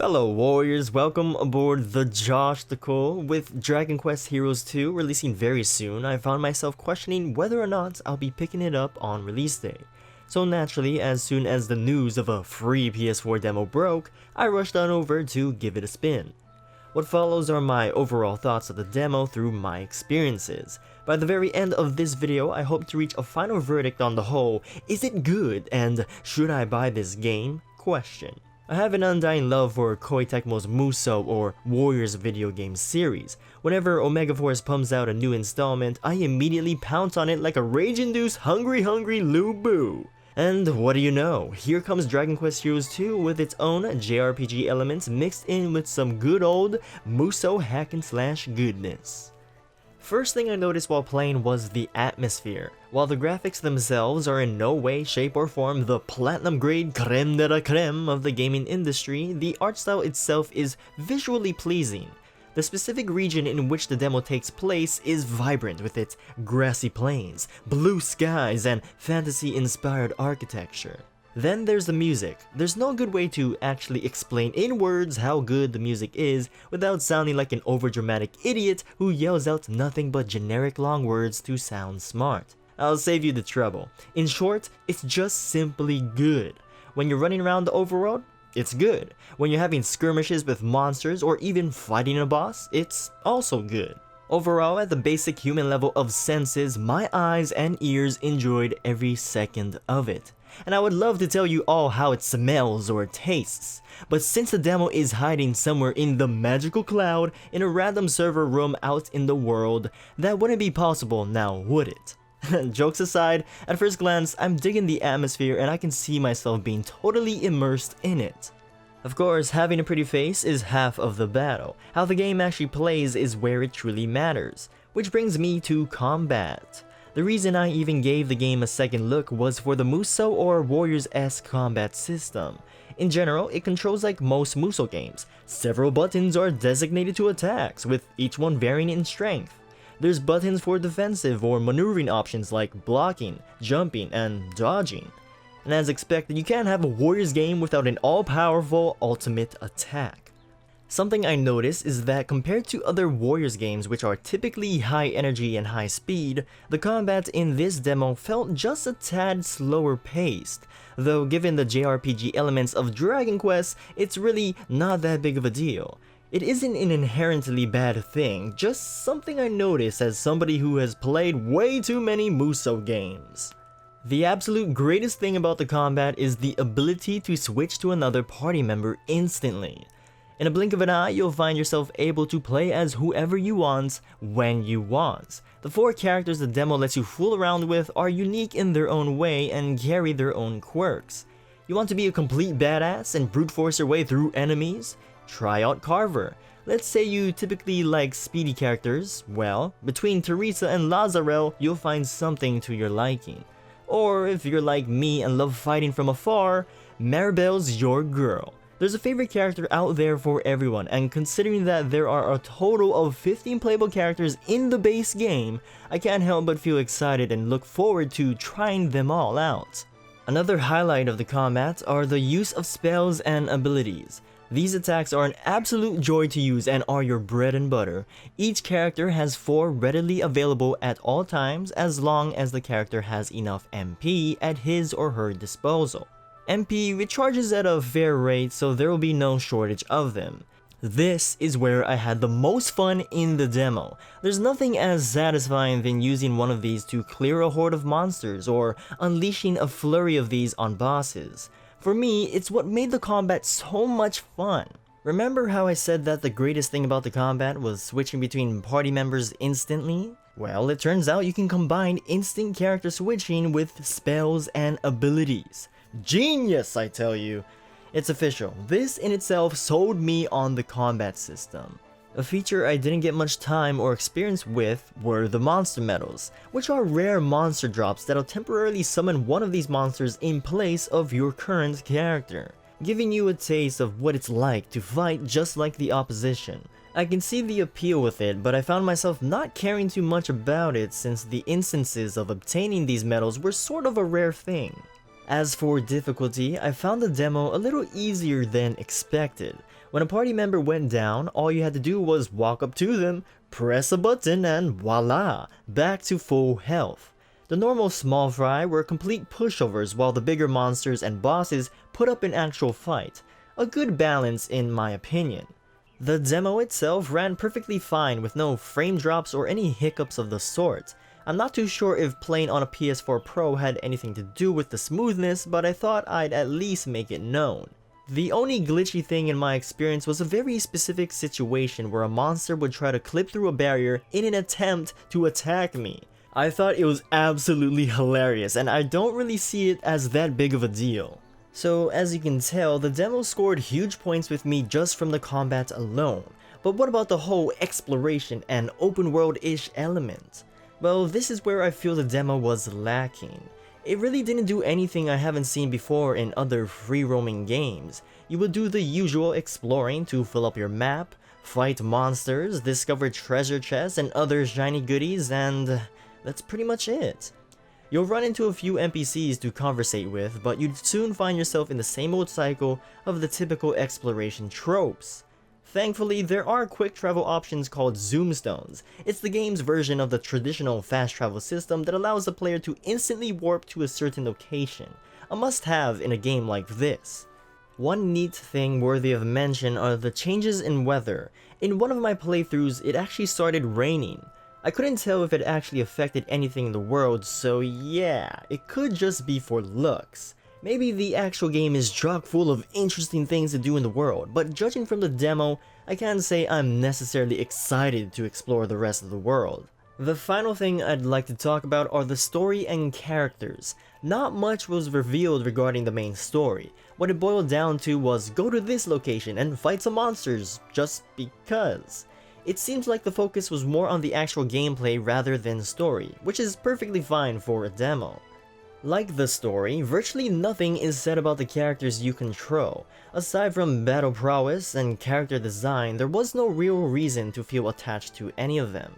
Fellow warriors, welcome aboard the Joshticle. With Dragon Quest Heroes 2 releasing very soon, I found myself questioning whether or not I'll be picking it up on release day. So naturally, as soon as the news of a free PS4 demo broke, I rushed on over to give it a spin. What follows are my overall thoughts of the demo through my experiences. By the very end of this video, I hope to reach a final verdict on the whole, is it good and should I buy this game? Question. I have an undying love for Koei Tecmo's Musou or Warriors video game series. Whenever Omega Force pumps out a new installment, I immediately pounce on it like a rage-induced hungry Lu-boo. And what do you know, here comes Dragon Quest Heroes 2 with its own JRPG elements mixed in with some good old Musou hack and slash goodness. First thing I noticed while playing was the atmosphere. While the graphics themselves are in no way, shape or form the platinum grade creme de la creme of the gaming industry, the art style itself is visually pleasing. The specific region in which the demo takes place is vibrant with its grassy plains, blue skies, and fantasy-inspired architecture. Then there's the music. There's no good way to actually explain in words how good the music is without sounding like an overdramatic idiot who yells out nothing but generic long words to sound smart. I'll save you the trouble. In short, it's just simply good. When you're running around the overworld, it's good. When you're having skirmishes with monsters or even fighting a boss, it's also good. Overall, at the basic human level of senses, my eyes and ears enjoyed every second of it. And I would love to tell you all how it smells or tastes, but since the demo is hiding somewhere in the magical cloud in a random server room out in the world, that wouldn't be possible now, would it? Jokes aside, at first glance, I'm digging the atmosphere and I can see myself being totally immersed in it. Of course, having a pretty face is half of the battle. How the game actually plays is where it truly matters. Which brings me to combat. The reason I even gave the game a second look was for the Musou or Warriors-esque combat system. In general, it controls like most Musou games. Several buttons are designated to attacks, with each one varying in strength. There's buttons for defensive or maneuvering options like blocking, jumping, and dodging. And as expected, you can't have a Warriors game without an all-powerful ultimate attack. Something I noticed is that compared to other Warriors games which are typically high energy and high speed, the combat in this demo felt just a tad slower paced. Though given the JRPG elements of Dragon Quest, it's really not that big of a deal. It isn't an inherently bad thing, just something I noticed as somebody who has played way too many Musou games. The absolute greatest thing about the combat is the ability to switch to another party member instantly. In a blink of an eye, you'll find yourself able to play as whoever you want, when you want. The 4 characters the demo lets you fool around with are unique in their own way and carry their own quirks. You want to be a complete badass and brute force your way through enemies? Try out Carver. Let's say you typically like speedy characters, well, between Teresa and Lazarel, you'll find something to your liking. Or if you're like me and love fighting from afar, Maribel's your girl. There's a favorite character out there for everyone, and considering that there are a total of 15 playable characters in the base game, I can't help but feel excited and look forward to trying them all out. Another highlight of the combat are the use of spells and abilities. These attacks are an absolute joy to use and are your bread and butter. Each character has 4 readily available at all times as long as the character has enough MP at his or her disposal. MP recharges at a fair rate, so there will be no shortage of them. This is where I had the most fun in the demo. There's nothing as satisfying than using one of these to clear a horde of monsters or unleashing a flurry of these on bosses. For me, it's what made the combat so much fun. Remember how I said that the greatest thing about the combat was switching between party members instantly? Well, it turns out you can combine instant character switching with spells and abilities. Genius, I tell you! It's official. This in itself sold me on the combat system. A feature I didn't get much time or experience with were the monster medals, which are rare monster drops that'll temporarily summon one of these monsters in place of your current character, giving you a taste of what it's like to fight just like the opposition. I can see the appeal with it, but I found myself not caring too much about it since the instances of obtaining these medals were sort of a rare thing. As for difficulty, I found the demo a little easier than expected. When a party member went down, all you had to do was walk up to them, press a button, and voila, back to full health. The normal small fry were complete pushovers while the bigger monsters and bosses put up an actual fight. A good balance in my opinion. The demo itself ran perfectly fine with no frame drops or any hiccups of the sort. I'm not too sure if playing on a PS4 Pro had anything to do with the smoothness, but I thought I'd at least make it known. The only glitchy thing in my experience was a very specific situation where a monster would try to clip through a barrier in an attempt to attack me. I thought it was absolutely hilarious, and I don't really see it as that big of a deal. So as you can tell, the demo scored huge points with me just from the combat alone. But what about the whole exploration and open world-ish element? Well, this is where I feel the demo was lacking. It really didn't do anything I haven't seen before in other free-roaming games. You would do the usual exploring to fill up your map, fight monsters, discover treasure chests and other shiny goodies, and that's pretty much it. You'll run into a few NPCs to conversate with, but you'd soon find yourself in the same old cycle of the typical exploration tropes. Thankfully, there are quick travel options called Zoom Stones. It's the game's version of the traditional fast travel system that allows the player to instantly warp to a certain location, a must-have in a game like this. One neat thing worthy of mention are the changes in weather. In one of my playthroughs, it actually started raining. I couldn't tell if it actually affected anything in the world, so yeah, it could just be for looks. Maybe the actual game is chock full of interesting things to do in the world, but judging from the demo, I can't say I'm necessarily excited to explore the rest of the world. The final thing I'd like to talk about are the story and characters. Not much was revealed regarding the main story. What it boiled down to was go to this location and fight some monsters, just because. It seems like the focus was more on the actual gameplay rather than story, which is perfectly fine for a demo. Like the story, virtually nothing is said about the characters you control. Aside from battle prowess and character design, there was no real reason to feel attached to any of them.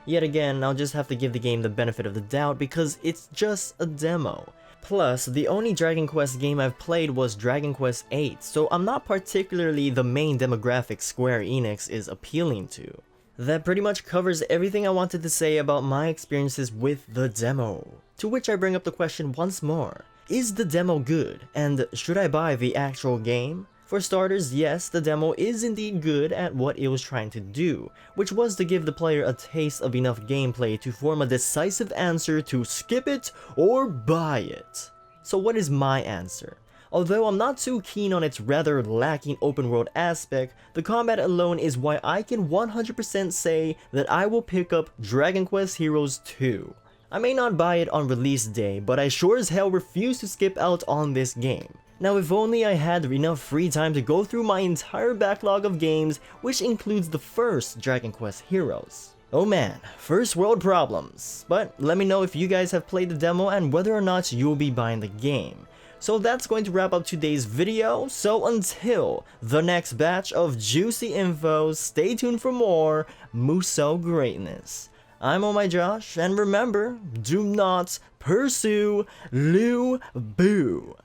Yet again, I'll just have to give the game the benefit of the doubt because it's just a demo. Plus, the only Dragon Quest game I've played was Dragon Quest VIII, so I'm not particularly the main demographic Square Enix is appealing to. That pretty much covers everything I wanted to say about my experiences with the demo. To which I bring up the question once more. Is the demo good? And should I buy the actual game? For starters, yes, the demo is indeed good at what it was trying to do, which was to give the player a taste of enough gameplay to form a decisive answer to skip it or buy it. So what is my answer? Although I'm not too keen on its rather lacking open world aspect, the combat alone is why I can 100% say that I will pick up Dragon Quest Heroes 2. I may not buy it on release day, but I sure as hell refuse to skip out on this game. Now if only I had enough free time to go through my entire backlog of games, which includes the first Dragon Quest Heroes. Oh man, first world problems. But let me know if you guys have played the demo and whether or not you'll be buying the game. So that's going to wrap up today's video, so until the next batch of juicy info, stay tuned for more Musou greatness. I'm OhhhmyJosh, and remember, do not pursue Lu Boo.